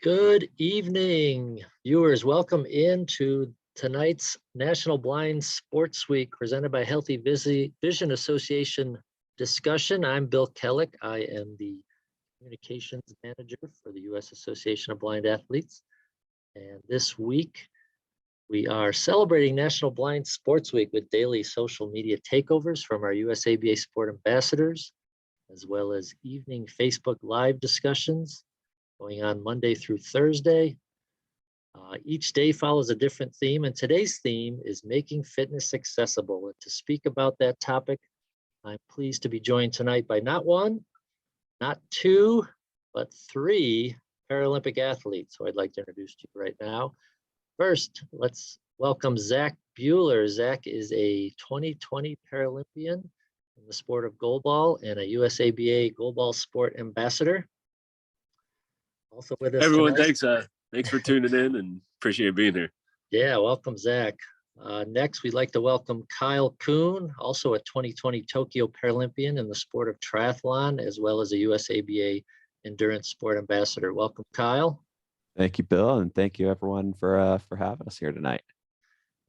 Good evening, viewers. Welcome into tonight's National Blind Sports Week presented by Healthy Vision Association discussion. I'm Bill Kellick. I am the communications manager for the U.S. Association of Blind Athletes. And this week, we are celebrating National Blind Sports Week with daily social media takeovers from our USABA sport ambassadors, as well as evening Facebook Live discussions going on Monday through Thursday. Each day follows a different theme, and today's theme is making fitness accessible. And to speak about that topic, I'm pleased to be joined tonight by not one, not two, but three Paralympic athletes who I'd like to introduce to you right now. First, let's welcome Zach Buhler. Zach is a 2020 Paralympian in the sport of goalball and a USABA goalball sport ambassador. Also with us everyone tonight. Thanks for tuning in and appreciate being here. Yeah, welcome, Zach. Next, we'd like to welcome Kyle Coon, also a 2020 Tokyo Paralympian in the sport of triathlon, as well as a USABA endurance sport ambassador. Welcome, Kyle. Thank you, Bill, and thank you everyone for having us here tonight.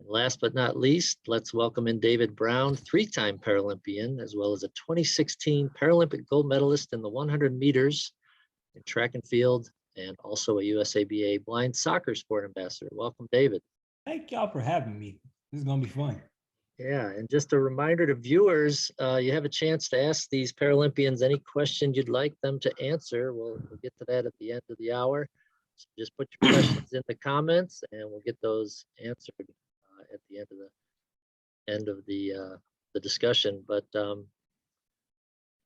And last but not least, let's welcome in David Brown, three-time Paralympian, as well as a 2016 Paralympic gold medalist in the 100 meters in track and field, and also a USABA blind soccer sport ambassador. Welcome, David. Thank y'all for having me. This is going to be fun. Yeah, and just a reminder to viewers, you have a chance to ask these Paralympians any question you'd like them to answer. We'll get to that at the end of the hour. So just put your questions in the comments, and we'll get those answered at the end of the discussion. But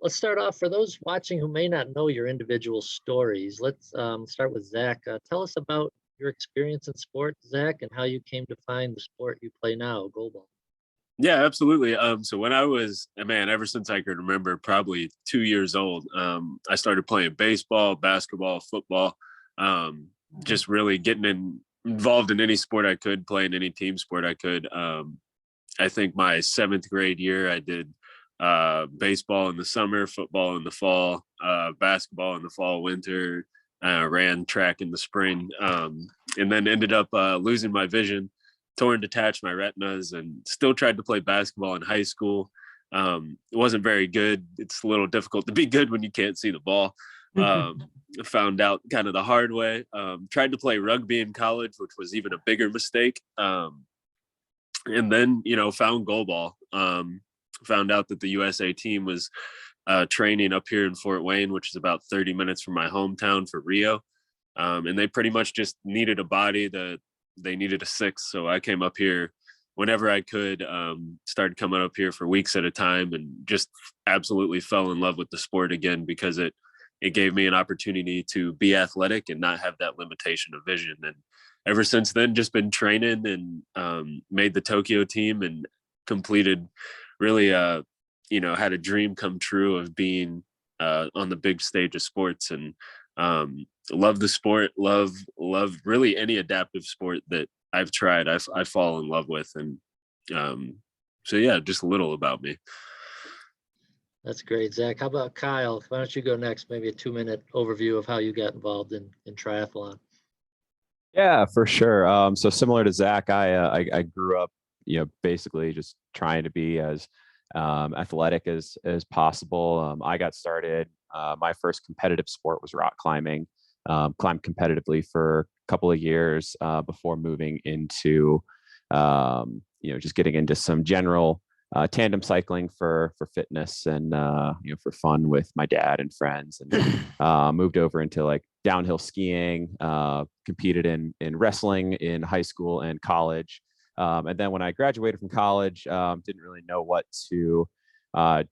let's start off, for those watching who may not know your individual stories, let's start with Zach. Tell us about your experience in sport, Zach, and how you came to find the sport you play now, goalball. Yeah, absolutely. So when I was, ever since I could remember, probably 2 years old, I started playing baseball, basketball, football, just really getting involved in any sport I could, playing any team sport I could. I think my 7th grade year, I did baseball in the summer, football in the fall, basketball in the fall, winter, ran track in the spring, and then ended up losing my vision, torn, detached my retinas, and still tried to play basketball in high school. It wasn't very good. It's a little difficult to be good when you can't see the ball. Found out kind of the hard way. Tried to play rugby in college, which was even a bigger mistake. And then, found goalball. Found out that the USA team was training up here in Fort Wayne, which is about 30 minutes from my hometown for Rio. And they pretty much just needed a body they needed a sixth. So I came up here whenever I could, started coming up here for weeks at a time, and just absolutely fell in love with the sport again, because it gave me an opportunity to be athletic and not have that limitation of vision. And ever since then, just been training and made the Tokyo team and completed really, had a dream come true of being on the big stage of sports, and love the sport, love really any adaptive sport that I've tried, I fall in love with. And so yeah, just a little about me. That's great, Zach. How about Kyle? Why don't you go next? Maybe a 2-minute overview of how you got involved in triathlon. Yeah, for sure. So similar to Zach, I grew up, basically just trying to be as athletic as possible. I got started. My first competitive sport was rock climbing. Climbed competitively for a couple of years before moving into, just getting into some general tandem cycling for fitness and for fun with my dad and friends, and moved over into like downhill skiing. Competed in wrestling in high school and college. And then when I graduated from college, didn't really know what to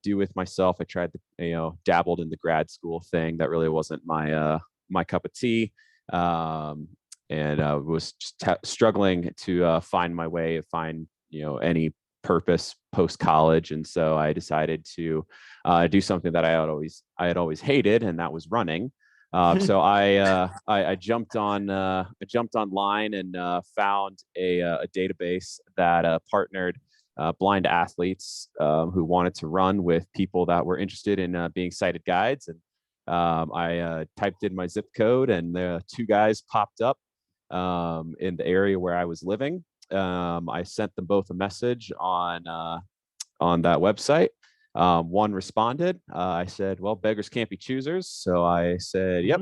do with myself. I tried to, dabbled in the grad school thing. That really wasn't my cup of tea. And was just struggling to find my way, find, any purpose post college. And so I decided to do something that I had always hated, and that was running. So I jumped online and found a database that partnered blind athletes who wanted to run with people that were interested in being sighted guides. And I typed in my zip code, and the two guys popped up in the area where I was living. I sent them both a message on that website. One responded. I said, "Well, beggars can't be choosers." So I said, "Yep,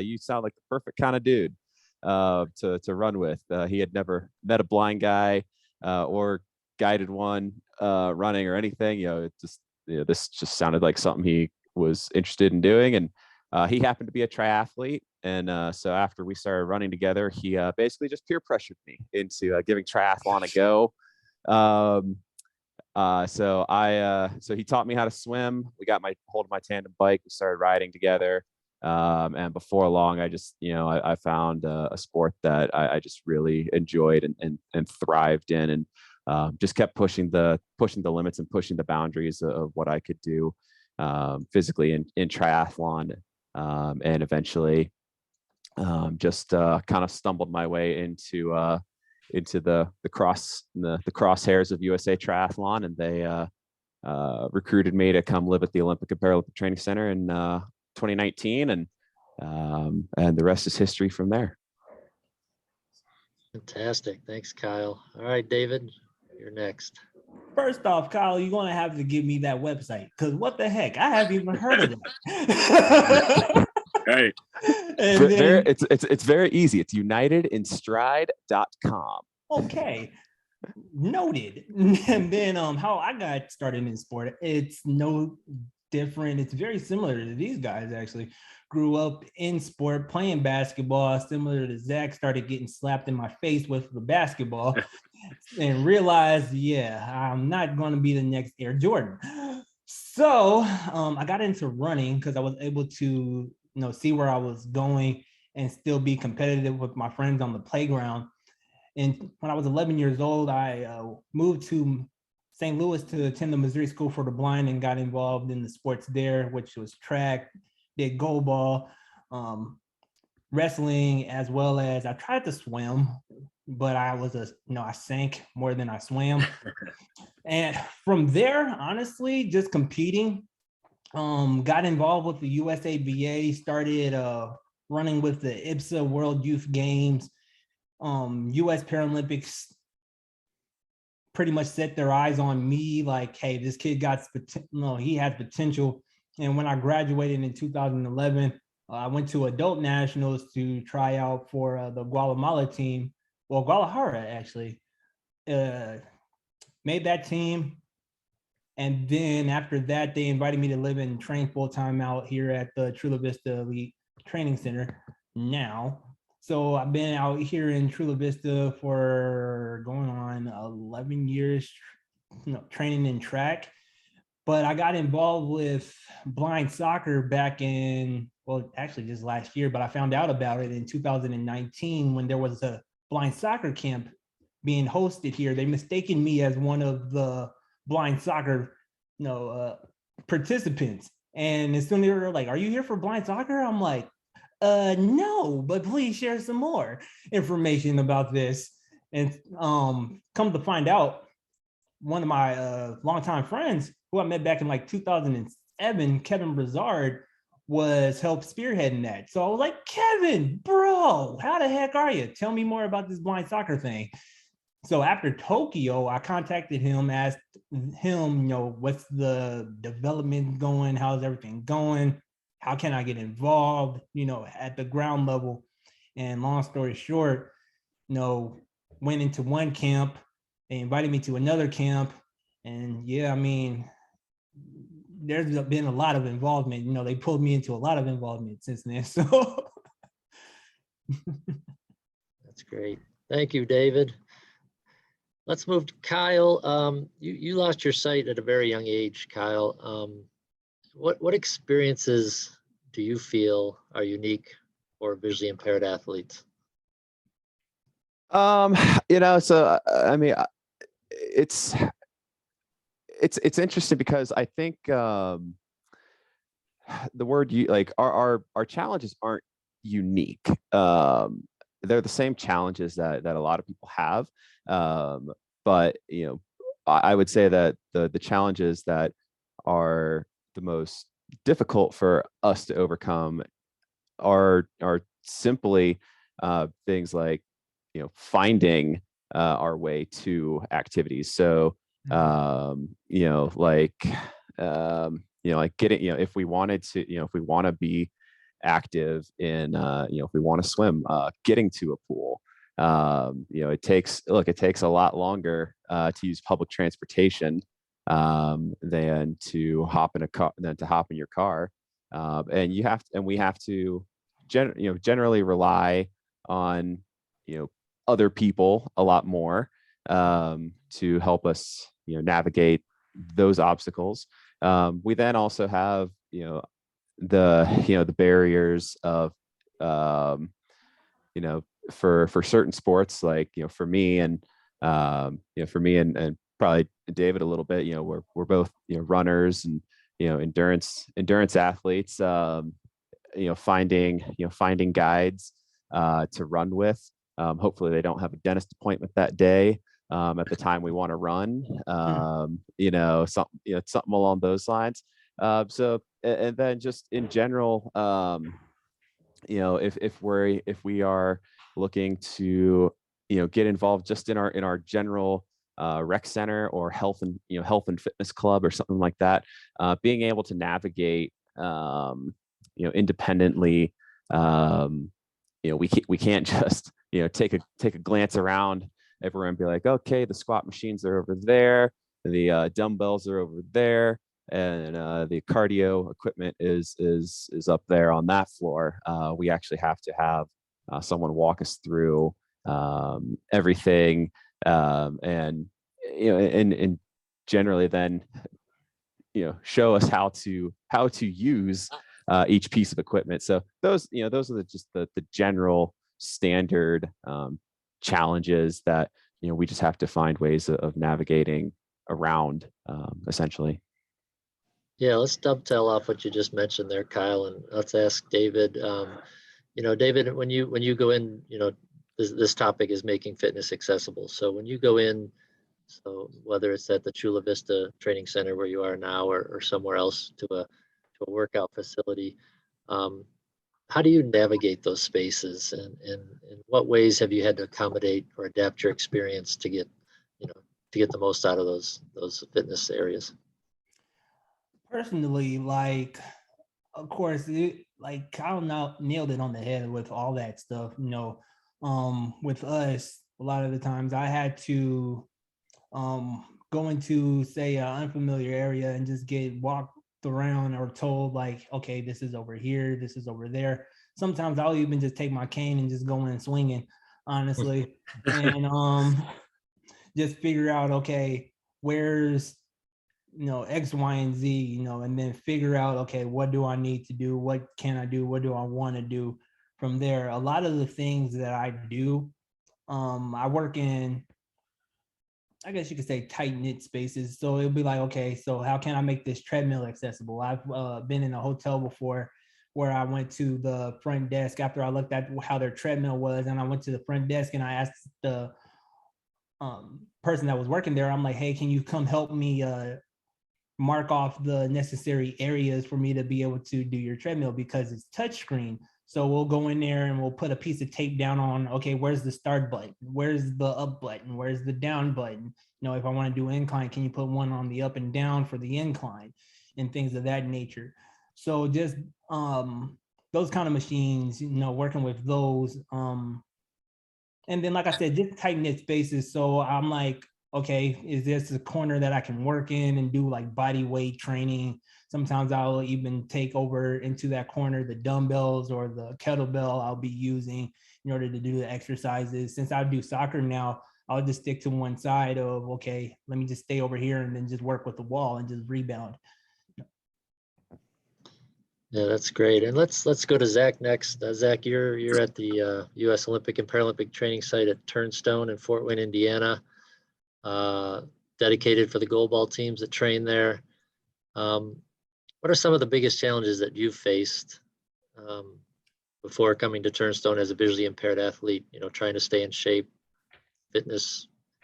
you sound like the perfect kind of dude to run with." He had never met a blind guy or guided one running or anything. This just sounded like something he was interested in doing, and he happened to be a triathlete. And so after we started running together, he basically just peer pressured me into giving triathlon a go. So he taught me how to swim. We got my hold of my tandem bike. We started riding together. And before long, I just, I found a sport that I just really enjoyed and thrived in, and just kept pushing the limits and pushing the boundaries of what I could do physically in triathlon. And eventually just kind of stumbled my way into the crosshairs of USA Triathlon, and they recruited me to come live at the Olympic and Paralympic Training Center in 2019, and the rest is history from there. Fantastic. Thanks, Kyle. All right, David, you're next. First off, Kyle, you're gonna have to give me that website, because what the heck, I haven't even heard of that. Right. And then, it's very easy. It's unitedinstride.com. okay, noted. And then how I got started in sport, it's no different. It's very similar to these guys. Actually grew up in sport playing basketball, similar to Zach. Started getting slapped in my face with the basketball and realized, I'm not going to be the next Air Jordan. So I got into running because I was able to see where I was going and still be competitive with my friends on the playground. And when I was 11 years old, I moved to St. Louis to attend the Missouri School for the Blind and got involved in the sports there, which was track, did goalball, wrestling, as well as I tried to swim, but I sank more than I swam. And from there, honestly, just competing, got involved with the USABA, started running with the IPSA World Youth Games, US Paralympics pretty much set their eyes on me, like, hey, this kid he has potential. And when I graduated in 2011, I went to adult nationals to try out for the Guatemala team. Well, Guadalajara actually made that team. And then after that, they invited me to live and train full-time out here at the Chula Vista Elite Training Center now. So I've been out here in Chula Vista for going on 11 years, training in track. But I got involved with blind soccer back in, actually just last year, but I found out about it in 2019 when there was a blind soccer camp being hosted here. They mistaken me as one of the blind soccer, participants. And as soon as they were like, "Are you here for blind soccer?" I'm like, no, but please share some more information about this. And come to find out, one of my longtime friends who I met back in like 2007, Kevin Brazard, was helped spearheading that. So I was like, "Kevin, bro, how the heck are you? Tell me more about this blind soccer thing." So after Tokyo, I contacted him, asked him, what's the development going? How's everything going? How can I get involved, at the ground level? And long story short, went into one camp. They invited me to another camp. And there's been a lot of involvement. They pulled me into a lot of involvement since then. So That's great. Thank you, David. Let's move to Kyle. You lost your sight at a very young age, Kyle. What experiences do you feel are unique for visually impaired athletes? It's interesting because I think the word our challenges aren't unique. They're the same challenges that a lot of people have. But I would say that the challenges that are the most difficult for us to overcome are simply things like, finding our way to activities. So, like getting, if we wanted to, if we want to be active in, if we want to swim, getting to a pool, it takes a lot longer to use public transportation than to hop in your car. And we have to generally rely on, other people a lot more to help us, navigate those obstacles. We then also have, the barriers of, for certain sports, like, for me and, and probably David a little bit, we're both, runners and, endurance athletes, finding guides to run with. Hopefully they don't have a dentist appointment that day at the time we want to run, something along those lines. So, and then just in general, if we are looking to, get involved just in our general rec center or health and fitness club or something like that, being able to navigate, independently, we can't just, take a glance around everywhere and be like, okay, the squat machines are over there, the dumbbells are over there, and the cardio equipment is up there on that floor. We actually have to have someone walk us through everything, and and generally then show us how to use each piece of equipment. So those are just the general standard challenges that we just have to find ways of navigating around, essentially. Yeah, let's dovetail off what you just mentioned there, Kyle, and let's ask David. David, when you go in, this topic is making fitness accessible. So when you go in, so whether it's at the Chula Vista Training Center where you are now, or somewhere else to a workout facility, how do you navigate those spaces, and in what ways have you had to accommodate or adapt your experience to get the most out of those fitness areas? Personally, like, of course, like Kyle now nailed it on the head with all that stuff. With us, a lot of the times I had to go into, say, an unfamiliar area and just get walked around or told, like, okay, this is over here, this is over there. Sometimes I'll even just take my cane and just go in swinging, honestly, and just figure out, okay, where's X, Y, and Z, and then figure out, okay, what do I need to do? What can I do? What do I want to do from there? A lot of the things that I do, I work in, I guess you could say, tight knit spaces. So it'll be like, okay, so how can I make this treadmill accessible? I've been in a hotel before where I went to the front desk after I looked at how their treadmill was, and I went to the front desk and I asked the person that was working there, I'm like, hey, can you come help me mark off the necessary areas for me to be able to do your treadmill, because it's touchscreen. So we'll go in there and we'll put a piece of tape down on, okay, where's the start button? Where's the up button? Where's the down button? If I want to do incline, can you put one on the up and down for the incline, and things of that nature. So just those kind of machines, working with those. And then, like I said, just tight knit spaces. So I'm like, okay, is this a corner that I can work in and do like body weight training? Sometimes I'll even take over into that corner the dumbbells or the kettlebell I'll be using in order to do the exercises. Since I do soccer now, I'll just stick to one side of, okay, let me just stay over here and then just work with the wall and just rebound. Yeah, that's great. And let's go to Zach next. Zach, you're at the U.S. Olympic and Paralympic training site at Turnstone in Fort Wayne, Indiana. Dedicated for the goalball teams that train there. What are some of the biggest challenges that you've faced before coming to Turnstone as a visually impaired athlete, trying to stay in shape, in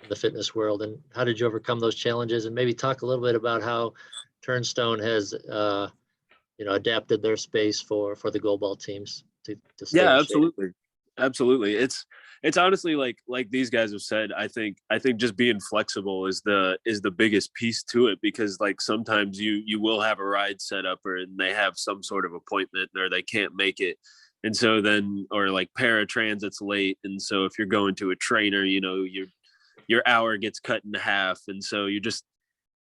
the fitness world, and how did you overcome those challenges? And maybe talk a little bit about how Turnstone has adapted their space for the goalball teams to stay Yeah, in shape. absolutely. It's honestly like these guys have said. I think just being flexible is the biggest piece to it, because like sometimes you will have a ride set up, or and they have some sort of appointment or they can't make it, and so then, or like paratransit's late, and so if you're going to a trainer, your hour gets cut in half, and so you just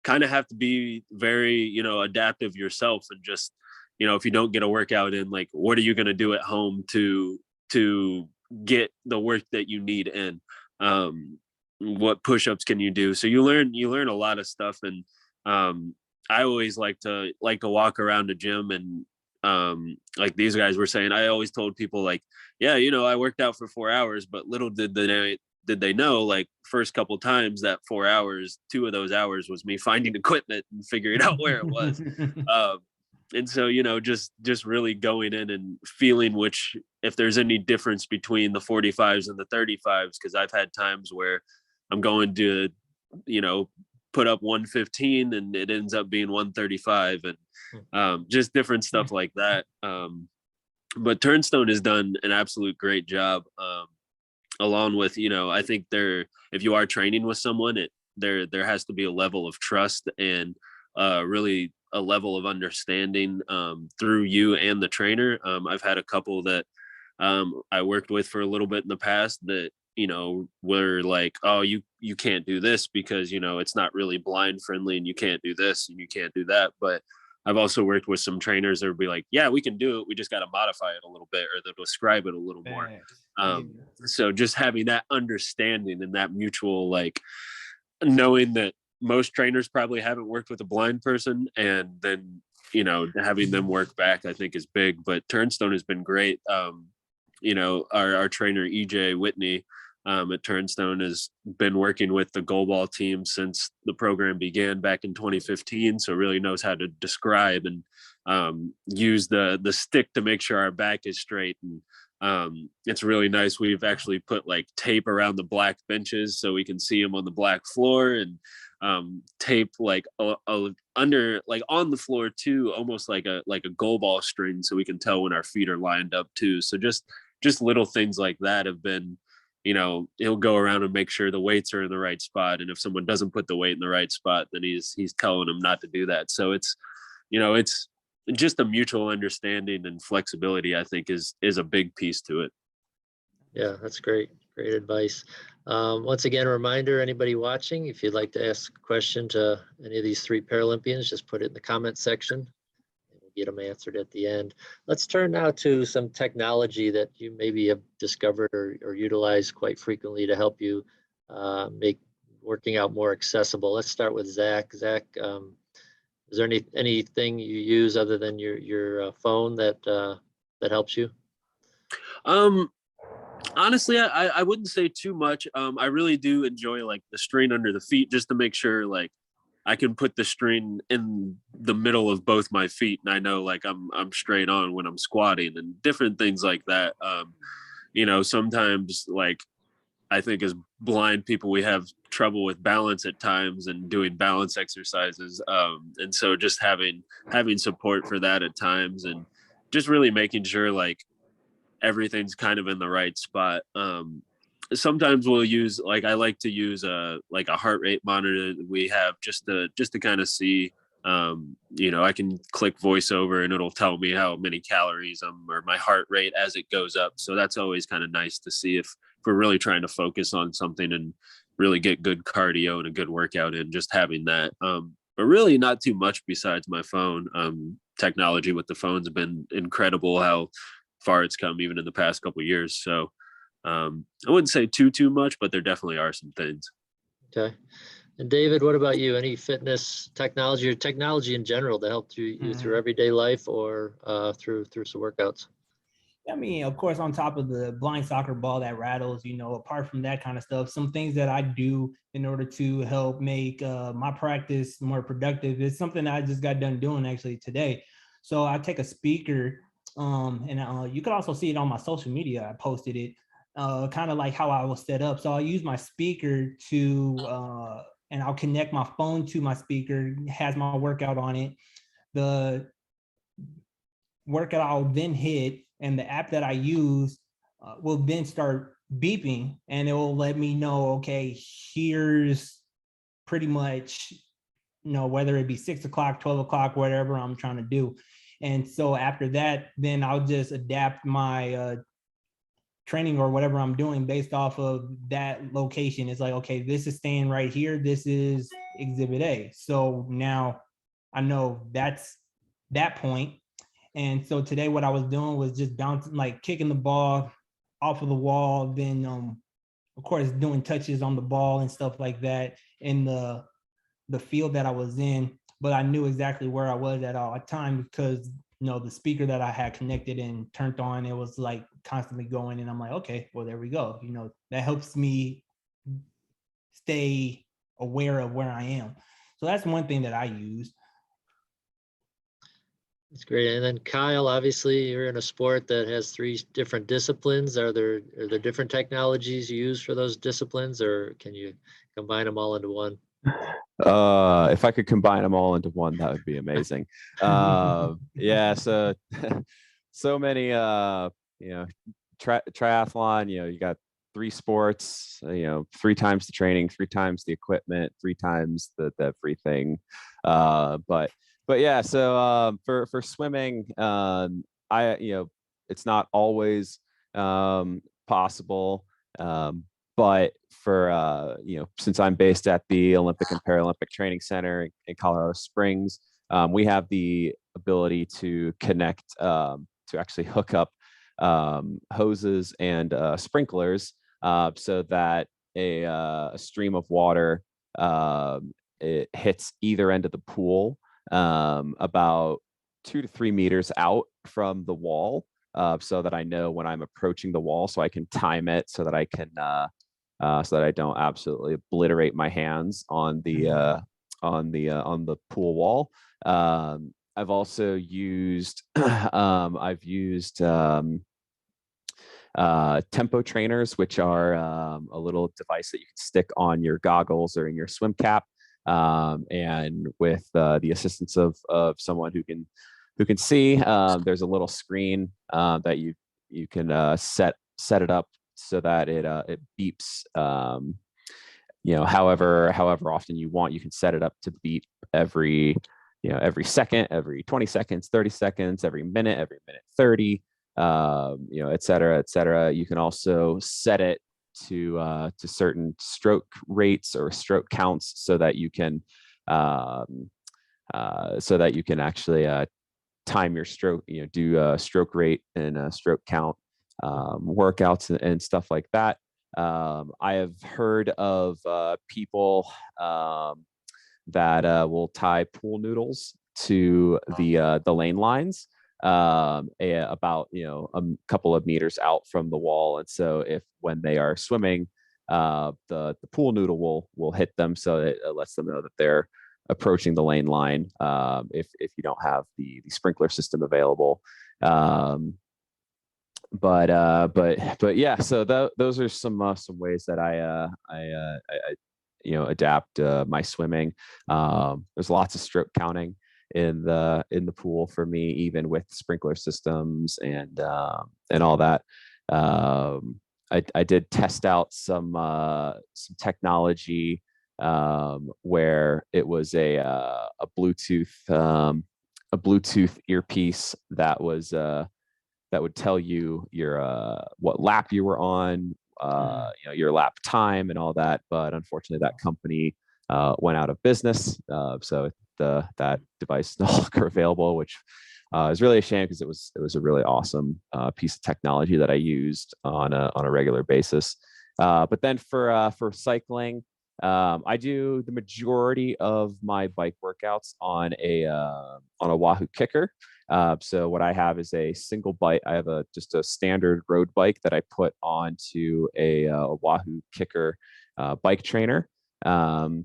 kind of have to be very adaptive yourself, and just if you don't get a workout in, like what are you going to do at home to get the work that you need in? What push-ups can you do? So you learn a lot of stuff, and I always like to walk around the gym, and like these guys were saying, I always told people like, yeah, I worked out for 4 hours, but little did they know, like first couple times that 4 hours, 2 of those hours was me finding equipment and figuring out where it was. And so, just really going in and feeling if there's any difference between the 45s and the 35s, because I've had times where I'm going to, put up 115 and it ends up being 135, and just different stuff like that. But Turnstone has done an absolute great job, along with, I think if you are training with someone, there has to be a level of trust and really a level of understanding through you and the trainer. I've had a couple that I worked with for a little bit in the past that were like, oh, you can't do this because it's not really blind friendly, and you can't do this and you can't do that. But I've also worked with some trainers that would be like, yeah, we can do it, we just got to modify it a little bit, or they'll describe it a little more. So just having that understanding and that mutual, like, knowing that most trainers probably haven't worked with a blind person, and then having them work back, I think is big. But Turnstone has been great. Our trainer EJ Whitney at Turnstone has been working with the goalball team since the program began back in 2015, so really knows how to describe and use the stick to make sure our back is straight. And it's really nice. We've actually put like tape around the black benches so we can see them on the black floor, and tape like under, like on the floor too, almost like a goalball string, so we can tell when our feet are lined up too. So just little things like that have been, he'll go around and make sure the weights are in the right spot, and if someone doesn't put the weight in the right spot, then he's telling them not to do that. So it's just a mutual understanding and flexibility, I think is a big piece to it. Yeah, that's great advice. Once again, a reminder, anybody watching, if you'd like to ask a question to any of these 3 Paralympians, just put it in the comment section. We'll get them answered at the end. Let's turn now to some technology that you maybe have discovered or utilized quite frequently to help you make working out more accessible. Let's start with Zach. Zach, is there anything you use other than your phone that helps you? Honestly, I wouldn't say too much. I really do enjoy like the string under the feet, just to make sure like I can put the string in the middle of both my feet, and I know like I'm straight on when I'm squatting, and different things like that. Sometimes, like, I think as blind people, we have trouble with balance at times and doing balance exercises. And so just having support for that at times, and just really making sure like everything's kind of in the right spot. Sometimes we'll use, like, I like to use a heart rate monitor that we have just to kind of see, I can click voiceover and it'll tell me how many calories or my heart rate as it goes up. So that's always kind of nice to see if we're really trying to focus on something and really get good cardio and a good workout in, just having that. But really not too much besides my phone. Technology with the phone's been incredible how far it's come even in the past couple of years. So I wouldn't say too much, but there definitely are some things. Okay. And David, what about you? Any fitness technology or technology in general that helped you through everyday life or through some workouts? I mean, of course, on top of the blind soccer ball that rattles, apart from that kind of stuff, some things that I do in order to help make my practice more productive is something I just got done doing actually today. So I take a speaker, and you can also see it on my social media. I posted it, kind of like how I was set up. So I'll use my speaker and I'll connect my phone to my speaker. It has my workout on it. workout I'll then hit, and the app that I use will then start beeping, and it will let me know, okay, here's pretty much, whether it be 6 o'clock, 12 o'clock, whatever I'm trying to do. And so after that, then I'll just adapt my training or whatever I'm doing based off of that location. It's like, okay, this is staying right here. This is exhibit A. So now I know that's that point. And so today what I was doing was just bouncing, like kicking the ball off of the wall, then of course doing touches on the ball and stuff like that in the field that I was in. But I knew exactly where I was at all time because the speaker that I had connected and turned on, it was like constantly going, and I'm like, okay, well, there we go. That helps me stay aware of where I am. So that's one thing that I use. That's great. And then Kyle, obviously you're in a sport that has 3 different disciplines. Are there different technologies you use for those disciplines, or can you combine them all into one? If I could combine them all into one, that would be amazing. Yeah, so so many triathlon, you got 3 sports, 3 times the training, 3 times the equipment, 3 times the everything. But yeah, so for swimming, it's not always possible. But for since I'm based at the Olympic and Paralympic Training Center in Colorado Springs, we have the ability to connect, to actually hook up hoses and sprinklers, so that a stream of water it hits either end of the pool, about 2 to 3 meters out from the wall, so that I know when I'm approaching the wall, so I can time it so that I can so that I don't absolutely obliterate my hands on the pool wall. I've also used I've used tempo trainers, which are a little device that you can stick on your goggles or in your swim cap, and with the assistance of someone who can see, there's a little screen that you can set it up so that it beeps, however often you want. You can set it up to beep every second, every 20 seconds, 30 seconds, every minute 30, et cetera, et cetera. You can also set it to certain stroke rates or stroke counts so that you can actually time your stroke, do a stroke rate and a stroke count workouts and stuff like that. I have heard of people that will tie pool noodles to the lane lines, about a couple of meters out from the wall, and so if when they are swimming, the pool noodle will hit them, so it lets them know that they're approaching the lane line, if you don't have the sprinkler system available. But yeah, so those are some ways that I adapt my swimming. There's lots of stroke counting in the pool for me, even with sprinkler systems and all that. I did test out some technology, where it was a Bluetooth earpiece that would tell you your what lap you were on, your lap time and all that. But unfortunately, that company went out of business, so that device is no longer available, which is really a shame because it was a really awesome piece of technology that I used on a regular basis. But then for cycling, I do the majority of my bike workouts on a Wahoo Kicker. So what I have is a single bike. I have just a standard road bike that I put onto a Wahoo Kicker bike trainer. And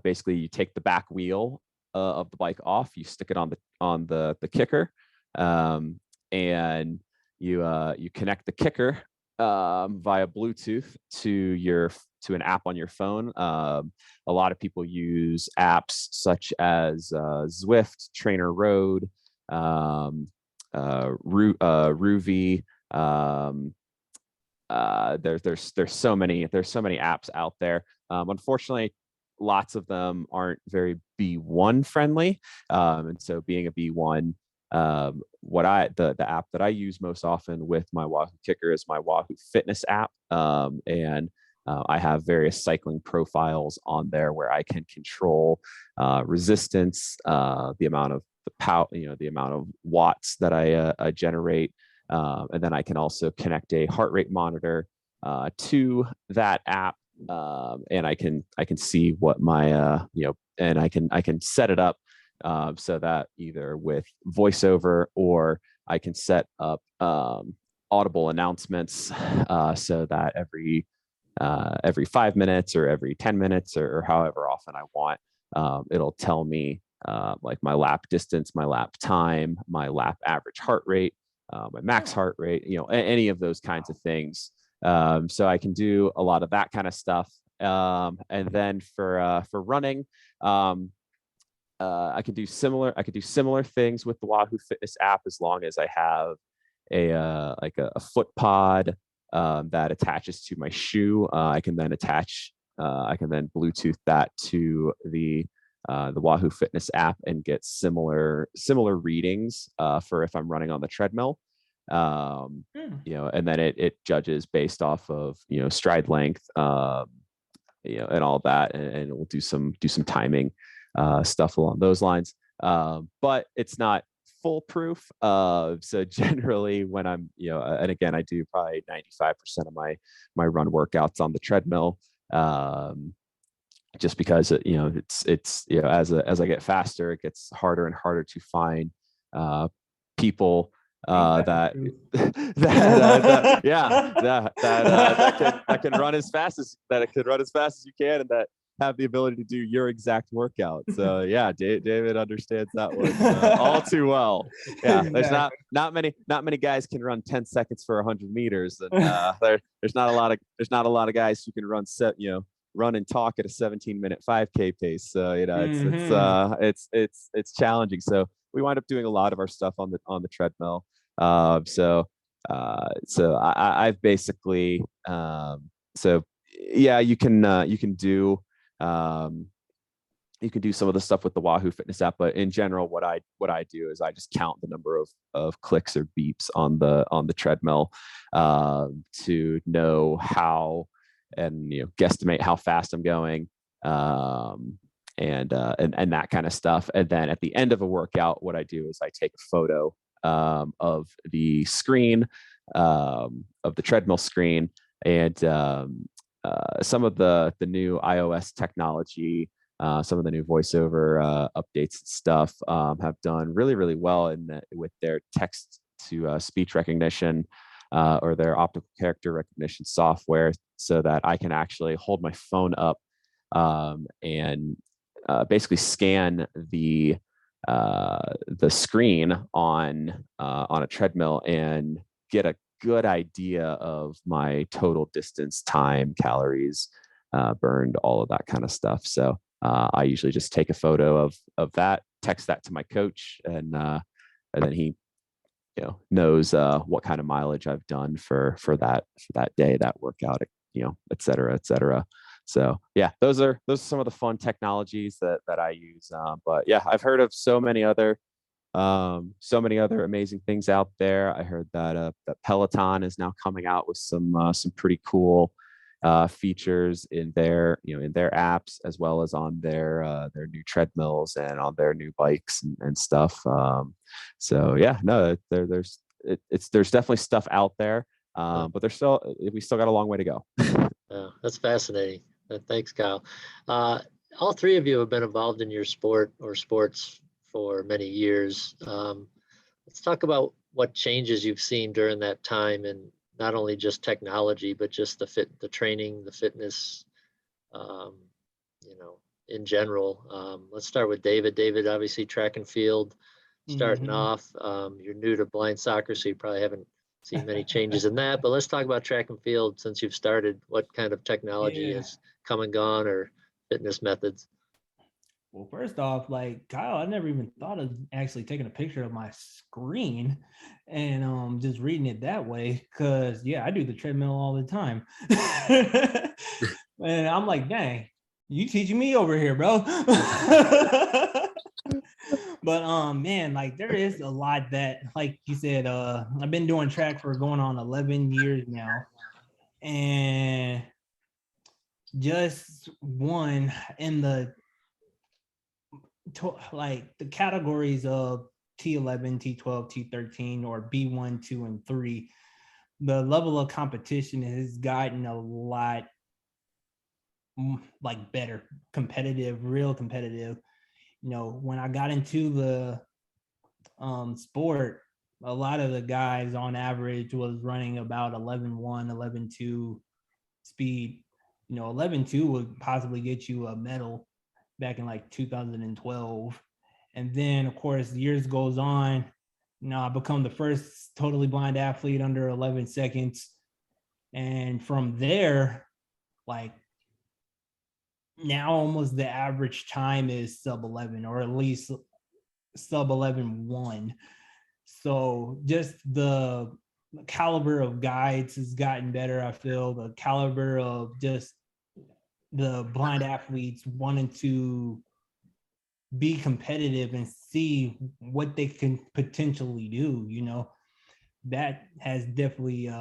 basically you take the back wheel of the bike off, you stick it on the kicker, and you connect the kicker via Bluetooth to an app on your phone. A lot of people use apps such as Zwift, Trainer Road, Ruvi. There's so many apps out there. Unfortunately, lots of them aren't very B1 friendly. And so being a B1, the app that I use most often with my Wahoo Kicker is my Wahoo Fitness app. And I have various cycling profiles on there where I can control resistance, the amount of the power, the amount of watts that I generate. And then I can also connect a heart rate monitor to that app, and I can see what my and I can set it up so that either with voiceover, or I can set up audible announcements so that every 5 minutes or every 10 minutes or however often I want, it'll tell me like my lap distance, my lap time, my lap average heart rate, my max heart rate, any of those kinds of things. So I can do a lot of that kind of stuff. And then for running, I could do similar things with the Wahoo Fitness app, as long as I have a foot pod that attaches to my shoe. I can then Bluetooth that to the Wahoo Fitness app and get similar readings for if I'm running on the treadmill. And then it judges based off of stride length, and all that, and it will do some timing stuff along those lines. But it's not foolproof. So generally when I'm, and again, I do probably 95% of my run workouts on the treadmill, just because it's as I get faster, it gets harder and harder to find people that can run as fast as you can, and that have the ability to do your exact workout. So yeah, David understands that one all too well. Yeah, exactly. There's not many guys can run 10 seconds for 100 meters, and there's not a lot of guys who can run and talk at a 17-minute 5K pace. So it's challenging. So we wind up doing a lot of our stuff on the treadmill. So I've basically you can do some of the stuff with the Wahoo Fitness app, but in general, what I do is I just count the number of clicks or beeps on the treadmill to know how, and guesstimate how fast I'm going, and that kind of stuff. And then at the end of a workout, what I do is I take a photo of the screen, of the treadmill screen, and some of the new iOS technology, some of the new voiceover updates and stuff have done really, really well with their text to speech recognition, or their optical character recognition software, so that I can actually hold my phone up and basically scan the screen on a treadmill and get a good idea of my total distance, time, calories burned, all of that kind of stuff. So I usually just take a photo of that, text that to my coach, and then he knows what kind of mileage I've done for that day, that workout, et cetera. So yeah, those are some of the fun technologies that I use. But yeah, I've heard of so many other amazing things out there. I heard that Peloton is now coming out with some pretty cool features in their apps, as well as on their new treadmills and on their new bikes and stuff. So yeah, no, there's definitely stuff out there, but we still got a long way to go. That's fascinating. Thanks, Kyle. All three of you have been involved in your sport or sports for many years. Let's talk about what changes you've seen during that time, and not only just technology, but just the training, the fitness, in general. Let's start with David. David, obviously track and field starting off. You're new to blind soccer, so you probably haven't seen many changes in that, but let's talk about track and field since you've started. What kind of technology has come and gone, or fitness methods? Well, first off, like Kyle, I never even thought of actually taking a picture of my screen and just reading it that way. Cause yeah, I do the treadmill all the time. And I'm like, dang, you teaching me over here, bro. But man, like there is a lot that, like you said, I've been doing track for going on 11 years now. And just one in the like the categories of T11, T12, T13, or B1, 2, and 3, the level of competition has gotten a lot like better, competitive, real competitive. You know, when I got into the sport, a lot of the guys on average was running about 11.1, 11.2 speed. You know, 11.2 would possibly get you a medal back in like 2012. And then, of course, years goes on. You know, I become the first totally blind athlete under 11 seconds. And from there, like now almost the average time is sub 11, or at least sub 11.1. So just the caliber of guides has gotten better. I feel the caliber of just the blind athletes wanting to be competitive and see what they can potentially do, you know, that has definitely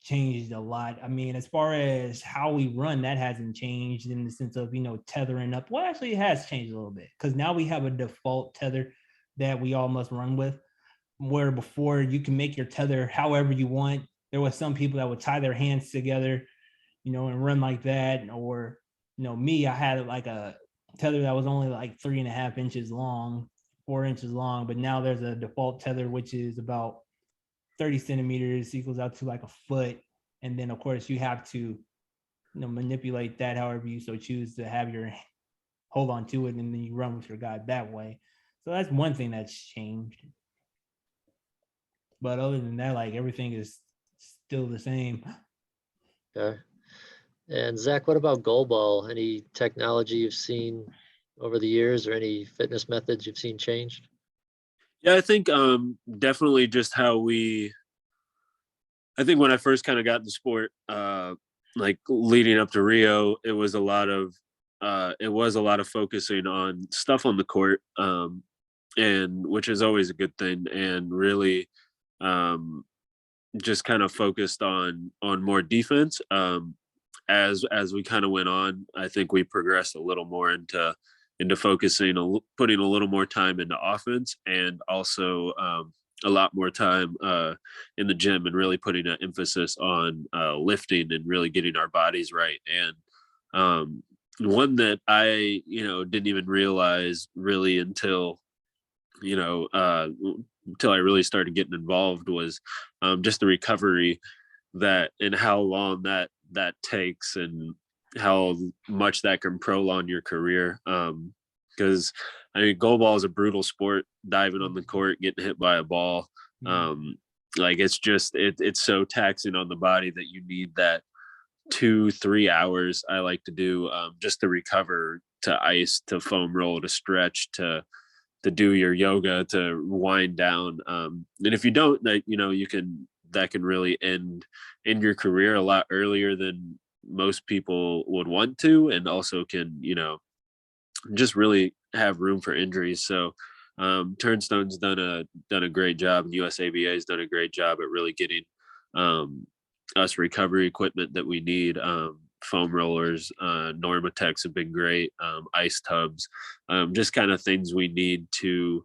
changed a lot. I mean, as far as how we run, that hasn't changed in the sense of, you know, tethering up. Well, actually it has changed a little bit, because now we have a default tether that we all must run with, where before you can make your tether however you want. There was some people that would tie their hands together, you know, and run like that. Or, you know, me, I had like a tether that was only like 3.5 inches long, 4 inches long, but now there's a default tether which is about 30 centimeters, equals out to like a foot. And then of course you have to, you know, manipulate that however you so choose to have your hold on to it, and then you run with your guide that way. So that's one thing that's changed. But other than that, like everything is still the same. Okay. And Zach, what about goal ball? Any technology you've seen over the years, or any fitness methods you've seen changed? Yeah, I think definitely just I think when I first kind of got into sport, like leading up to Rio, it was a lot of focusing on stuff on the court, and which is always a good thing, and really just kind of focused on more defense. As we kind of went on, I think we progressed a little more into focusing, putting a little more time into offense, and also a lot more time in the gym, and really putting an emphasis on lifting and really getting our bodies right. And one that I, didn't even realize really until I really started getting involved was just the recovery that, and how long that takes, and how much that can prolong your career. Because I mean, goal ball is a brutal sport. Diving on the court, getting hit by a ball, like it's so taxing on the body that you need that 2-3 hours. I like to do just to recover, to ice, to foam roll, to stretch, to do your yoga, to wind down. And if you don't, that can really end your career a lot earlier than most people would want to, and also can, just really have room for injuries. So Turnstone's done a great job, and USABA has done a great job at really getting us recovery equipment that we need. Foam rollers, Normatecs have been great, ice tubs, just kind of things we need to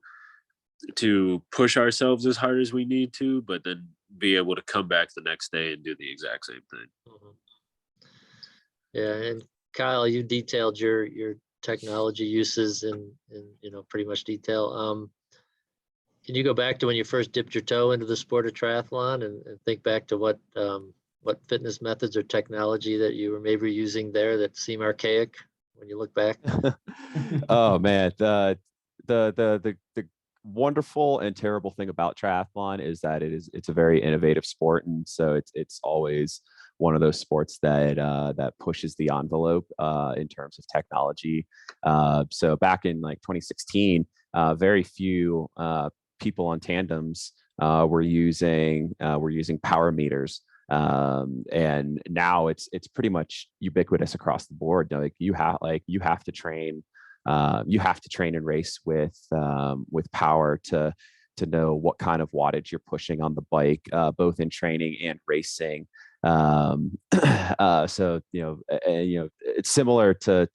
push ourselves as hard as we need to, but then be able to come back the next day and do the exact same thing. Mhm. Yeah, and Kyle, you detailed your technology uses in pretty much detail. Can you go back to when you first dipped your toe into the sport of triathlon, and think back to what fitness methods or technology that you were maybe using there that seem archaic when you look back? Oh man, the wonderful and terrible thing about triathlon is that it's a very innovative sport, and so it's always one of those sports that that pushes the envelope in terms of technology. So back in like 2016, very few people on tandems were using power meters. And now it's pretty much ubiquitous across the board. You have to train and race with power to know what kind of wattage you're pushing on the bike, both in training and racing. So it's similar to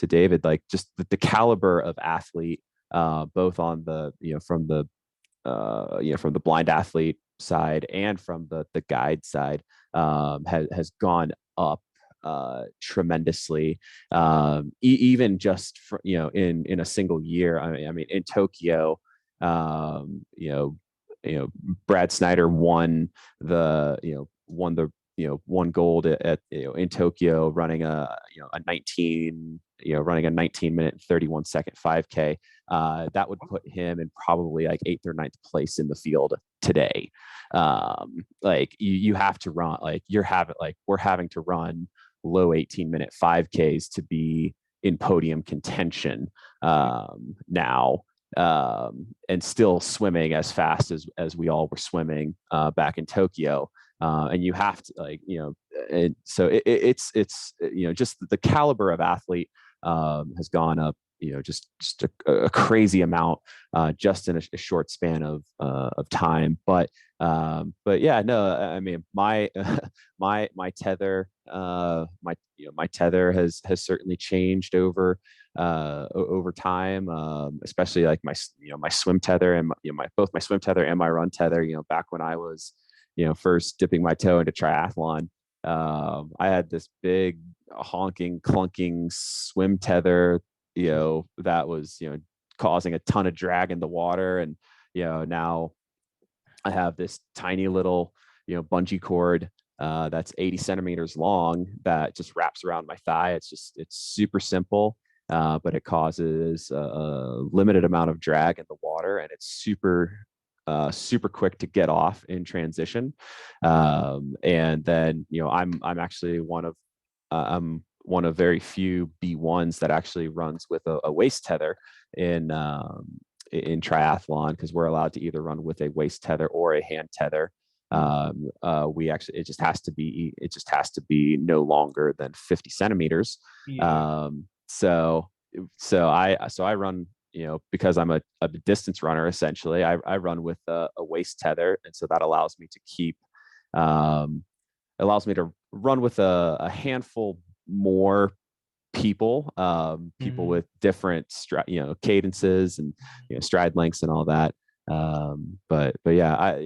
David, like just the caliber of athlete, both on the from the blind athlete side and from the guide side, has gone up tremendously, even just for, in a single year. I mean in Tokyo, Brad Snyder won one gold at in Tokyo, running a 19 minute and 31 second 5K. That would put him in probably like 8th or 9th place in the field today. Like you have to run, like we're having to run low 18-minute 5Ks to be in podium contention now, and still swimming as fast as we all were swimming back in Tokyo. And you have to so it's just the caliber of athlete has gone up, just a crazy amount just in a short span of time. But yeah, no, I mean my tether, my tether has certainly changed over time, especially like my swim tether and both my swim tether and my run tether. Back when I was first dipping my toe into triathlon, I had this big honking clunking swim tether that was causing a ton of drag in the water, and now I have this tiny little bungee cord that's 80 centimeters long that just wraps around my thigh. It's super simple, but it causes a limited amount of drag in the water, and it's super quick to get off in transition. And then I'm actually I'm one of very few B1s that actually runs with a waist tether in triathlon, because we're allowed to either run with a waist tether or a hand tether. It just has to be no longer than 50 centimeters. Yeah. So I run, because I'm a distance runner, essentially, I run with a waist tether. And so that allows me to run with a handful more people, with different cadences and stride lengths and all that. But yeah,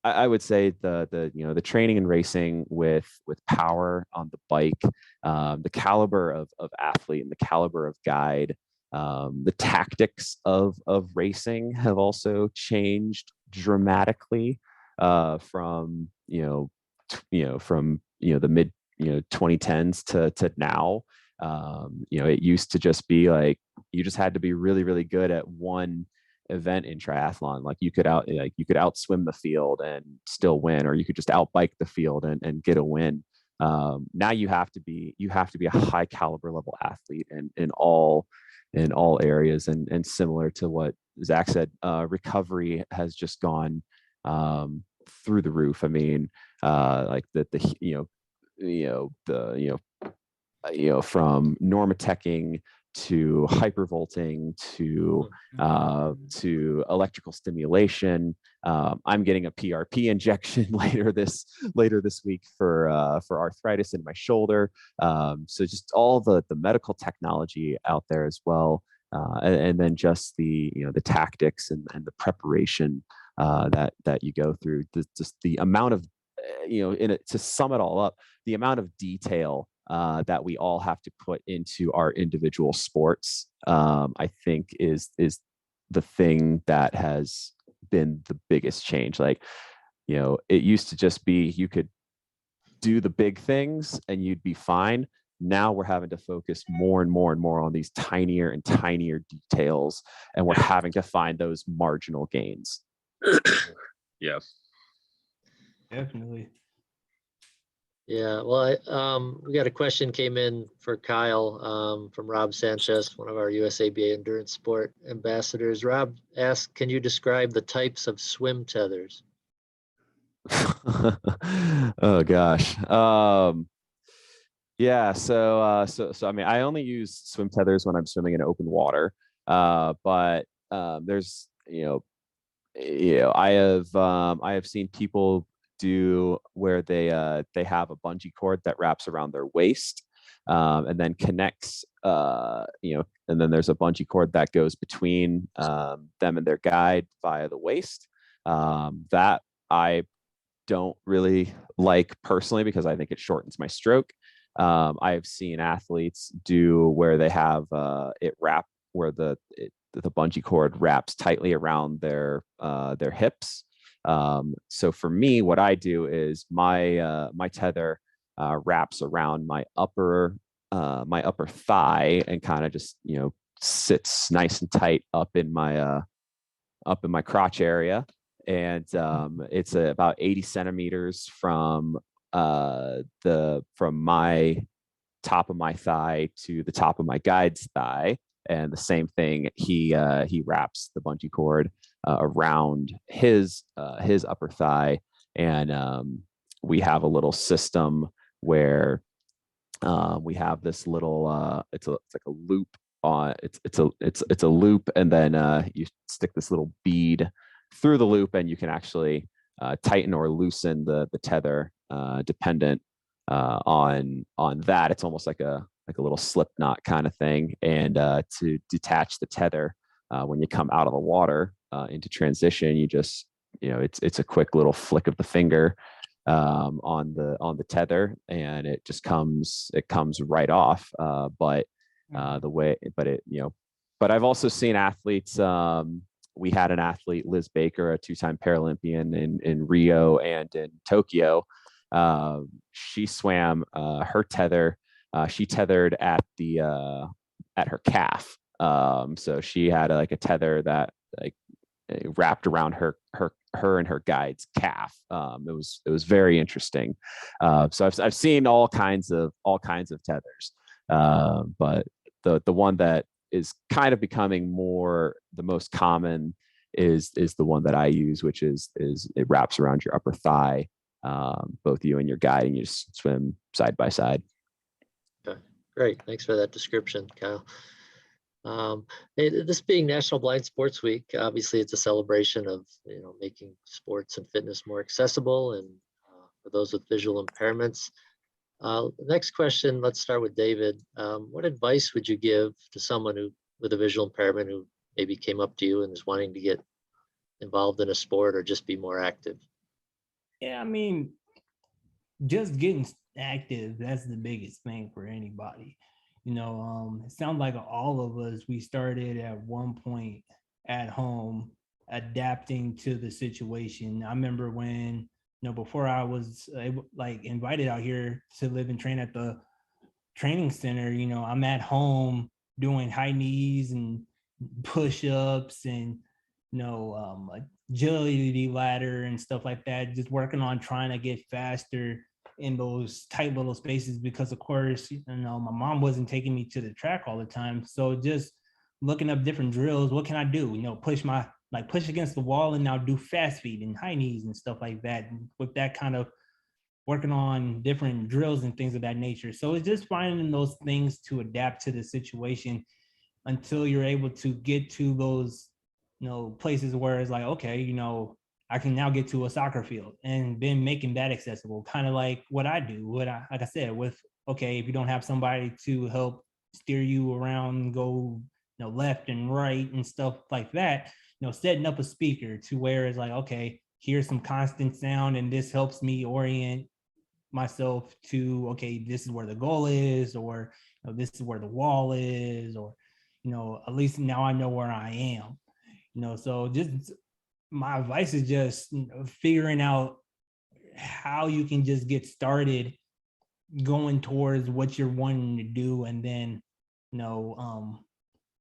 I would say the training and racing with power on the bike, the caliber of athlete and the caliber of guide, the tactics of racing have also changed dramatically, from the mid 2010s to now. It used to just be like you just had to be really, really good at one event in triathlon. Like you could outswim the field and still win, or you could just outbike the field and get a win. Now you have to be a high caliber level athlete in all areas, and similar to what Zach said, recovery has just gone through the roof. I mean, like from normateching to hypervolting to electrical stimulation. I'm getting a PRP injection later this week for arthritis in my shoulder. So just all the medical technology out there as well, and then just the tactics and the preparation that you go through. Just the amount of to sum it all up, the amount of detail that we all have to put into our individual sports, I think is the thing that has been the biggest change. Like, it used to just be you could do the big things and you'd be fine. Now we're having to focus more and more and more on these tinier and tinier details, and we're having to find those marginal gains. Yeah. Definitely. Yeah, well, we got a question came in for Kyle from Rob Sanchez, one of our USABA endurance sport ambassadors. Rob asked, can you describe the types of swim tethers? Oh gosh. Yeah, so I mean, I only use swim tethers when I'm swimming in open water. But there's I have seen people do where they have a bungee cord that wraps around their waist, and then connects, and then there's a bungee cord that goes between them and their guide via the waist. That I don't really like personally because I think it shortens my stroke. I have seen athletes do where they have it wrap where the bungee cord wraps tightly around their hips. So for me, what I do is my tether wraps around my upper thigh and kind of just sits nice and tight up in my crotch area, and it's about 80 centimeters from my top of my thigh to the top of my guide's thigh. And the same thing, he wraps the bungee cord around his upper thigh, and we have a little system where we have this little it's like a loop on it's a loop, and then you stick this little bead through the loop, and you can actually tighten or loosen the tether dependent on that. It's almost like a little slip knot kind of thing. And to detach the tether when you come out of the water into transition, you just it's a quick little flick of the finger on the tether, and it just comes right off. But I've also seen athletes. We had an athlete, Liz Baker, a 2-time Paralympian in Rio and in Tokyo. She swam her tether. She tethered at her calf. So she had a tether that wrapped around her and her guide's calf. It was very interesting. So I've seen all kinds of tethers, but the one that is kind of becoming the most common is the one that I use, which is it wraps around your upper thigh, both you and your guide, and you just swim side by side. Okay, great. Thanks for that description, Kyle. This being National Blind Sports Week, obviously it's a celebration of making sports and fitness more accessible, and for those with visual impairments. Next question, let's start with David. What advice would you give to someone with a visual impairment who maybe came up to you and is wanting to get involved in a sport or just be more active? Yeah, I mean, just getting active, that's the biggest thing for anybody. It sounds like all of us, we started at one point at home adapting to the situation. I remember when, before I was invited out here to live and train at the training center, I'm at home doing high knees and push-ups and, agility ladder and stuff like that, just working on trying to get faster in those tight little spaces, because of course, my mom wasn't taking me to the track all the time. So just looking up different drills, what can I do? Push against the wall and now do fast feet and high knees and stuff like that. And with that kind of working on different drills and things of that nature. So it's just finding those things to adapt to the situation until you're able to get to those, places where it's like, okay, I can now get to a soccer field, and then making that accessible, kind of like what I do, like I said, with, okay, if you don't have somebody to help steer you around, go, left and right and stuff like that, setting up a speaker to where it's like, okay, here's some constant sound, and this helps me orient myself to, okay, this is where the goal is, or this is where the wall is, or at least now I know where I am. So just my advice is just figuring out how you can just get started going towards what you're wanting to do, and then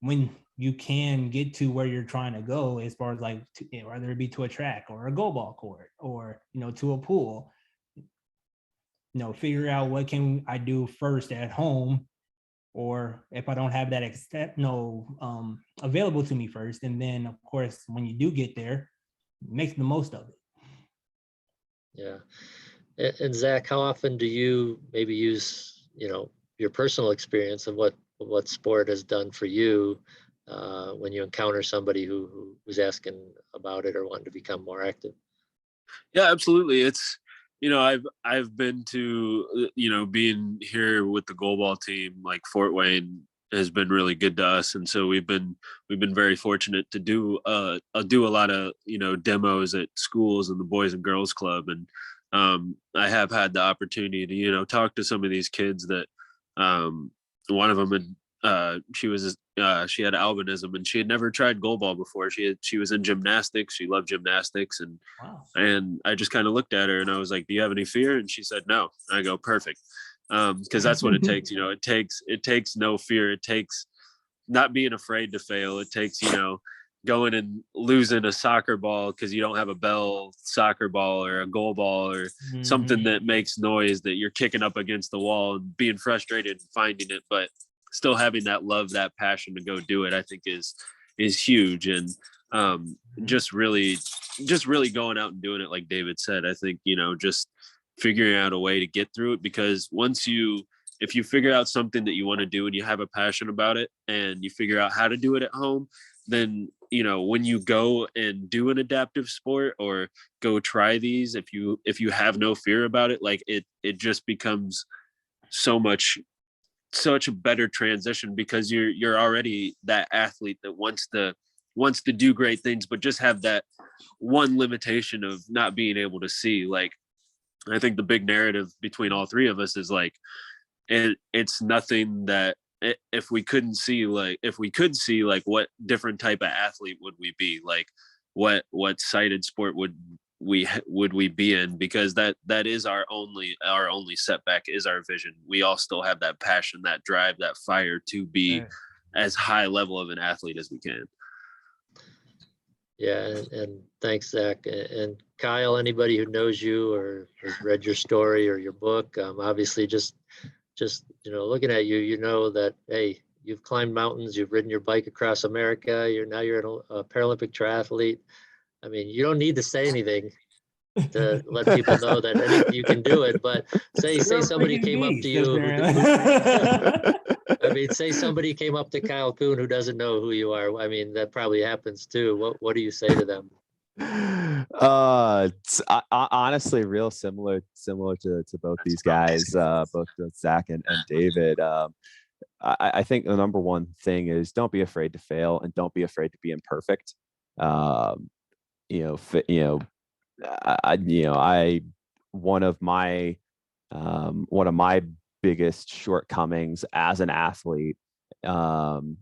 when you can get to where you're trying to go, as far as like whether it be to a track or a go ball court or to a pool. Figure out what can I do first at home, or if I don't have that available to me first, and then of course when you do get there, make the most of it. Yeah. And Zach, how often do you maybe use, your personal experience of what sport has done for you when you encounter somebody who was asking about it or wanting to become more active? Yeah, absolutely. It's, I've been to, being here with the goalball team, like Fort Wayne has been really good to us. And so we've been very fortunate to do a lot of, demos at schools and the Boys and Girls Club. And I have had the opportunity to, talk to some of these kids that one of them had, she had albinism and she had never tried goalball before. She was in gymnastics. She loved gymnastics. And Wow. and I just kind of looked at her and I was like, do you have any fear? And she said, no. And I go, perfect. Because that's what it takes. It takes no fear. It takes not being afraid to fail. It takes, going and losing a soccer ball because you don't have a bell soccer ball or a goal ball or something that makes noise that you're kicking up against the wall and being frustrated and finding it, but still having that love, that passion to go do it, I think is huge. And just really going out and doing it, like David said. I think, just figuring out a way to get through it, because if you figure out something that you want to do and you have a passion about it and you figure out how to do it at home, then, when you go and do an adaptive sport or go try these, if you have no fear about it, like it just becomes such a better transition, because you're already that athlete that wants to do great things, but just have that one limitation of not being able to see. Like, I think the big narrative between all three of us is like, it's nothing that if we could see like what different type of athlete would we be, like what sighted sport would we be in, because that is our only setback is our vision. We all still have that passion, that drive, that fire to be as high level of an athlete as we can. Yeah, and thanks, Zach. And Kyle, anybody who knows you or has read your story or your book, obviously just looking at you, that, hey, you've climbed mountains, you've ridden your bike across America, you're a Paralympic triathlete. I mean, you don't need to say anything to let people know that you can do it, but say somebody came up to you. Say somebody came up to Kyle Coon who doesn't know who you are. I mean, that probably happens too. What do you say to them? Honestly, real similar to both these guys, both Zach and David. I think the number one thing is don't be afraid to fail and don't be afraid to be imperfect. One of my biggest shortcomings as an athlete, and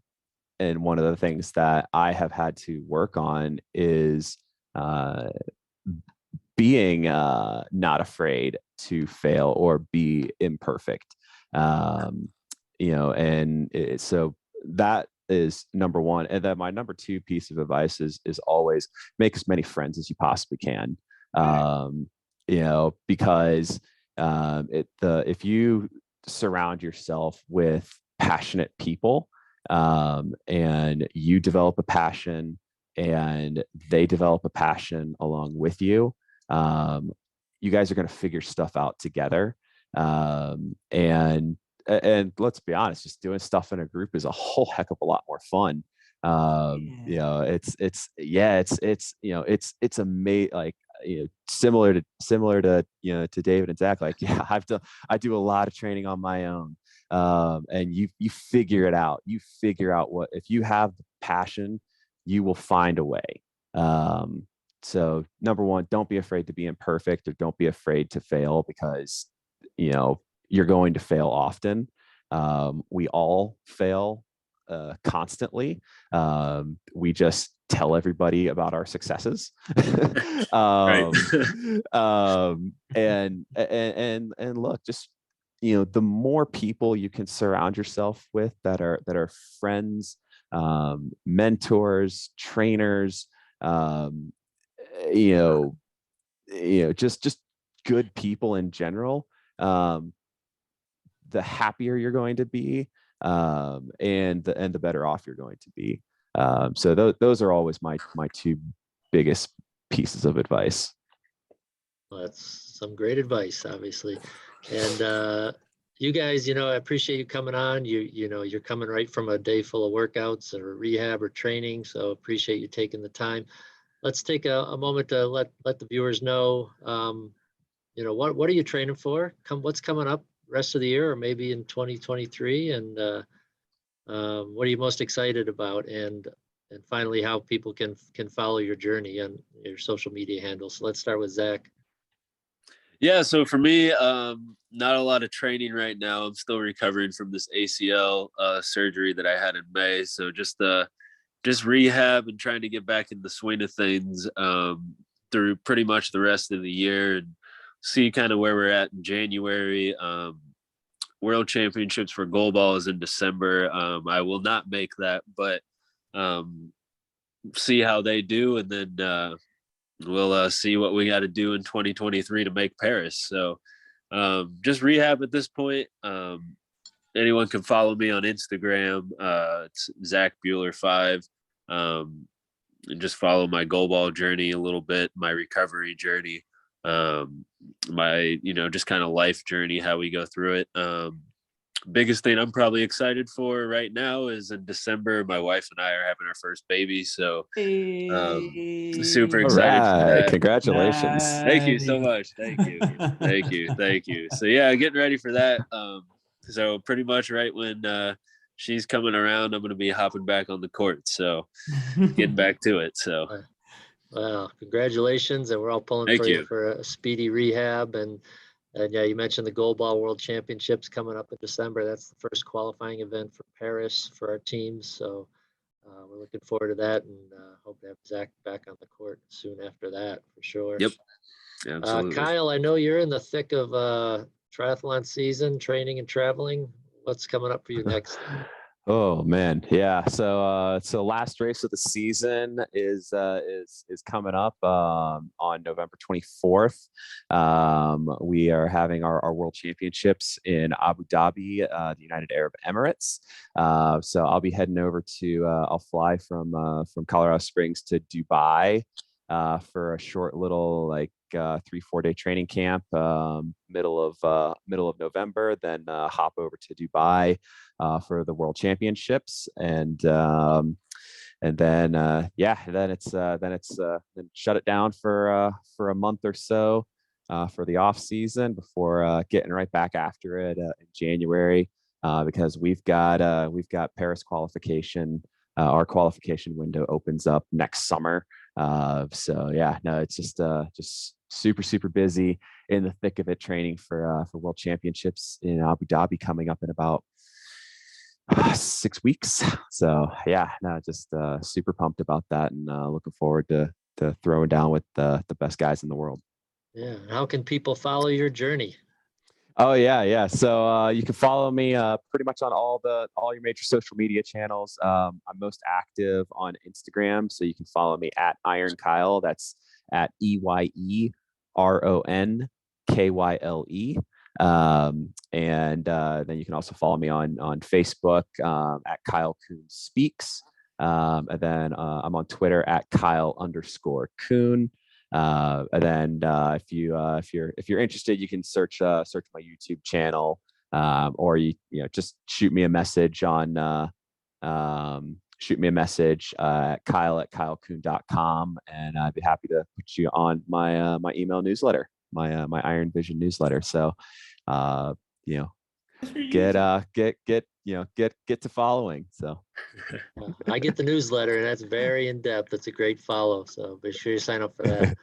one of the things that I have had to work on is being not afraid to fail or be imperfect. So that is number one. And then my number two piece of advice is always make as many friends as you possibly can. Because if you surround yourself with passionate people, and you develop a passion and they develop a passion along with you, you guys are going to figure stuff out together. And let's be honest, just doing stuff in a group is a whole heck of a lot more fun. It's amazing. Like, similar to David and Zach, like, I do a lot of training on my own. And you figure it out. You figure out if you have the passion, you will find a way. So number one, don't be afraid to be imperfect, or don't be afraid to fail, because, you're going to fail often. We all fail constantly. We just tell everybody about our successes. And look, just, the more people you can surround yourself with that are friends mentors, trainers, just good people in general, the happier you're going to be, and the better off you're going to be. So those are always my two biggest pieces of advice. Well, that's some great advice, obviously. And you guys, I appreciate you coming on. You're coming right from a day full of workouts or rehab or training, so appreciate you taking the time. Let's take a moment to let the viewers know, what are you training for? What's coming up rest of the year or maybe in 2023, and what are you most excited about? And finally, how people can follow your journey on your social media handles. So let's start with Zach. Yeah, so for me, not a lot of training right now. I'm still recovering from this ACL surgery that I had in May. So just rehab and trying to get back in the swing of things through pretty much the rest of the year, and see kind of where we're at in January. World Championships for goalball is in December. I will not make that, but see how they do, and then we'll see what we got to do in 2023 to make Paris. So just rehab at this point. Anyone can follow me on Instagram. It's Zach Buhler 5. And just follow my goalball journey a little bit, my recovery journey, my, just kind of life journey, how we go through it. Biggest thing I'm probably excited for right now is in December, my wife and I are having our first baby. So super excited for that. Congratulations. Thank you so much. Thank you. Thank you. So yeah, getting ready for that. So pretty much right when she's coming around, I'm going to be hopping back on the court. So getting back to it. So Wow, congratulations. And we're all pulling Thank for you. for a speedy rehab. And yeah, you mentioned the Goalball World Championships coming up in December. That's the first qualifying event for Paris for our teams. So we're looking forward to that, and hope to have Zach back on the court soon after that, for sure. Yep, absolutely. Kyle, I know you're in the thick of triathlon season, training and traveling. What's coming up for you next? Oh man, yeah. So last race of the season is coming up on November 24th. We are having our World Championships in Abu Dhabi, the United Arab Emirates. So I'll be heading over to. I'll fly from Colorado Springs to Dubai for a short little 3-4 day training camp, middle of November. Then hop over to Dubai for the World Championships, and then shut it down for a month or so for the off season before getting right back after it in January, because we've got Paris qualification. Our qualification window opens up next summer. So yeah, no, it's just super busy, in the thick of it, training for World Championships in Abu Dhabi coming up in about 6 weeks. So yeah, no, just super pumped about that, and looking forward to throwing down with the best guys in the world. Yeah. How can people follow your journey? Oh yeah. So you can follow me pretty much on all your major social media channels. I'm most active on Instagram, so you can follow me at Iron Kyle. That's at EYERONKYLE. And then you can also follow me on Facebook at Kyle Coon Speaks. And then I'm on Twitter at Kyle_Coon. And then if you're interested, you can search my YouTube channel, or you just shoot me a message on Kyle@kylecoon.com, and I'd be happy to put you on my my email newsletter, my Iron Vision newsletter. So get to following. So I get the newsletter, and that's very in depth. It's a great follow. So be sure you sign up for that.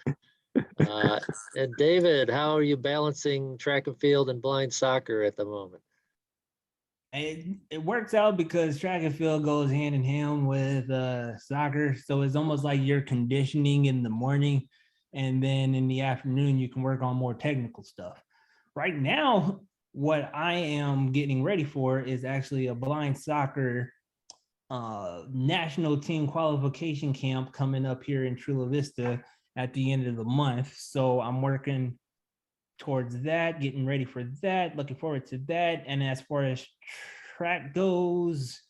And David, how are you balancing track and field and blind soccer at the moment? It works out because track and field goes hand in hand with soccer. So it's almost like you're conditioning in the morning, and then in the afternoon, you can work on more technical stuff. Right now, what I am getting ready for is actually a blind soccer national team qualification camp coming up here in Chula Vista at the end of the month. So I'm working towards that, getting ready for that, looking forward to that. And as far as track goes,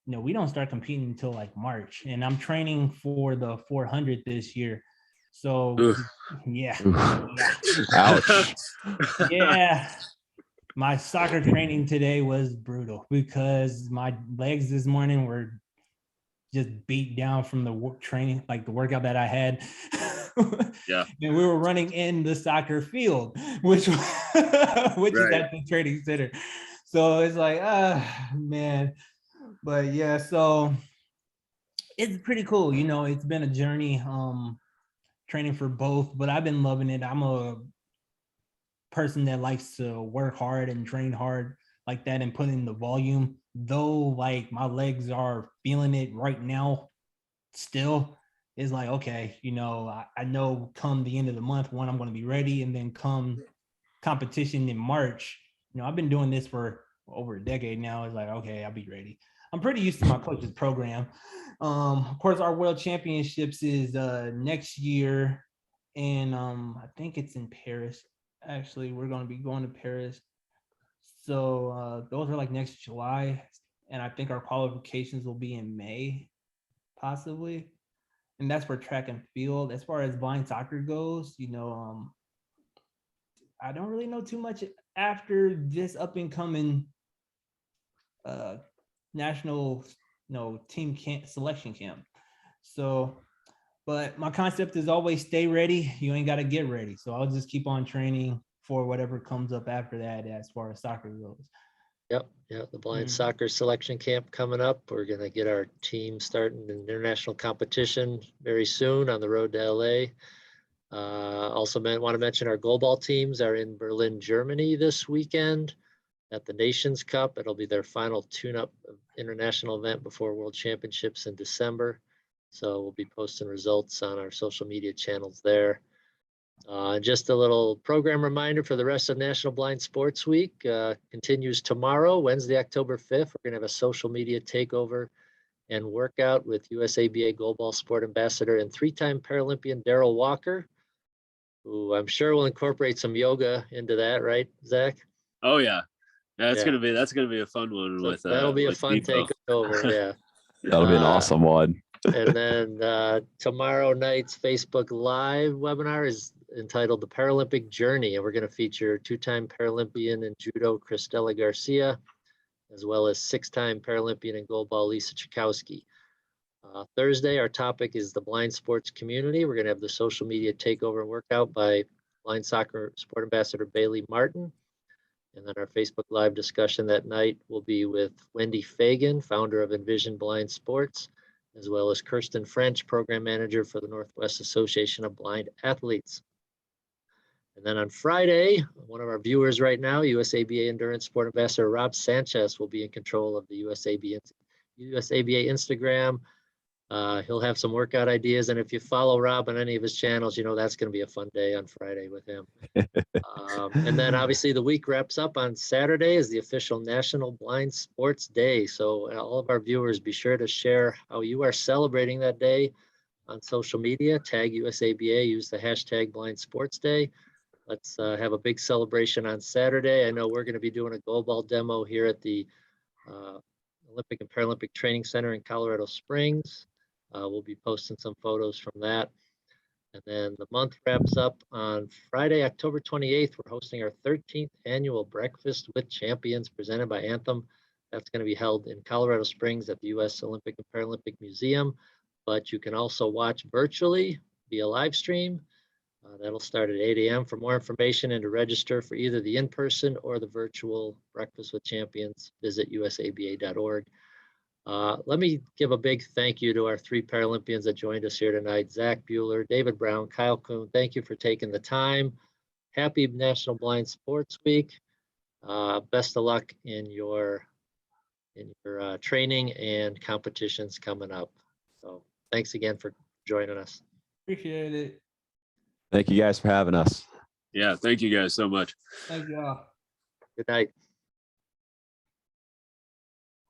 we don't start competing until like March, and I'm training for the 400 this year. So Oof. yeah, Ouch. yeah. My soccer training today was brutal because my legs this morning were just beat down from the training, like the workout that I had. Yeah. And we were running in the soccer field, which is at the training center. So it's like, man. But yeah, so it's pretty cool. It's been a journey training for both, but I've been loving it. I'm a person that likes to work hard and train hard like that and put in the volume, though like my legs are feeling it right now still. Is like, okay, I know come the end of the month when I'm going to be ready, and then come competition in March, I've been doing this for over a decade now. It's like, okay, I'll be ready. I'm pretty used to my coach's program. Of course, our world championships is next year, and I think it's in Paris. Actually, we're going to be going to Paris. So those are like next July, and I think our qualifications will be in May, possibly. And that's for track and field. As far as blind soccer goes, I don't really know too much after this up and coming national team camp selection camp. So, but my concept is always stay ready. You ain't got to get ready. So I'll just keep on training for whatever comes up after that as far as soccer goes. Yep. The blind soccer selection camp coming up. We're going to get our team starting in international competition very soon on the road to LA. Also want to mention our goalball teams are in Berlin, Germany this weekend at the Nations Cup. It'll be their final tune-up international event before World Championships in December. So we'll be posting results on our social media channels there. Just a little program reminder for the rest of National Blind Sports Week continues tomorrow, Wednesday, October 5th. We're going to have a social media takeover and workout with USABA Goalball Sport Ambassador and three-time Paralympian Darrell Walker, who I'm sure will incorporate some yoga into that, right, Zach? Oh yeah, that's gonna be a fun one. So with that'll be a fun takeover. Yeah, that'll be an awesome one. And then tomorrow night's Facebook Live webinar is entitled The Paralympic Journey, and we're going to feature two-time Paralympian in judo Cristela Garcia, as well as six-time Paralympian in goalball Lisa Chakowski. Thursday, our topic is the blind sports community. We're going to have the social media takeover and workout by blind soccer sport ambassador Bailey Martin. And then our Facebook Live discussion that night will be with Wendy Fagan, founder of Envision Blind Sports, as well as Kirsten French, program manager for the Northwest Association of Blind Athletes. And then on Friday, one of our viewers right now, USABA Endurance Sport Ambassador Rob Sanchez, will be in control of the USABA Instagram. He'll have some workout ideas. And if you follow Rob on any of his channels, that's going to be a fun day on Friday with him. And then obviously the week wraps up on Saturday is the official National Blind Sports Day. So all of our viewers, be sure to share how you are celebrating that day on social media. Tag USABA, use the hashtag Blind Sports Day. Let's have a big celebration on Saturday. I know we're going to be doing a goalball demo here at the Olympic and Paralympic Training Center in Colorado Springs. We'll be posting some photos from that. And then the month wraps up on Friday, October 28th. We're hosting our 13th annual Breakfast with Champions presented by Anthem. That's going to be held in Colorado Springs at the U.S. Olympic and Paralympic Museum. But you can also watch virtually via live stream. That'll start at 8 a.m. For more information and to register for either the in-person or the virtual Breakfast with Champions, visit usaba.org. Let me give a big thank you to our three Paralympians that joined us here tonight. Zach Buhler, David Brown, Kyle Coon, thank you for taking the time. Happy National Blind Sports Week. Best of luck in your training and competitions coming up. So thanks again for joining us. Appreciate it. Thank you guys for having us. Yeah, thank you guys so much. Thank you all. Good night.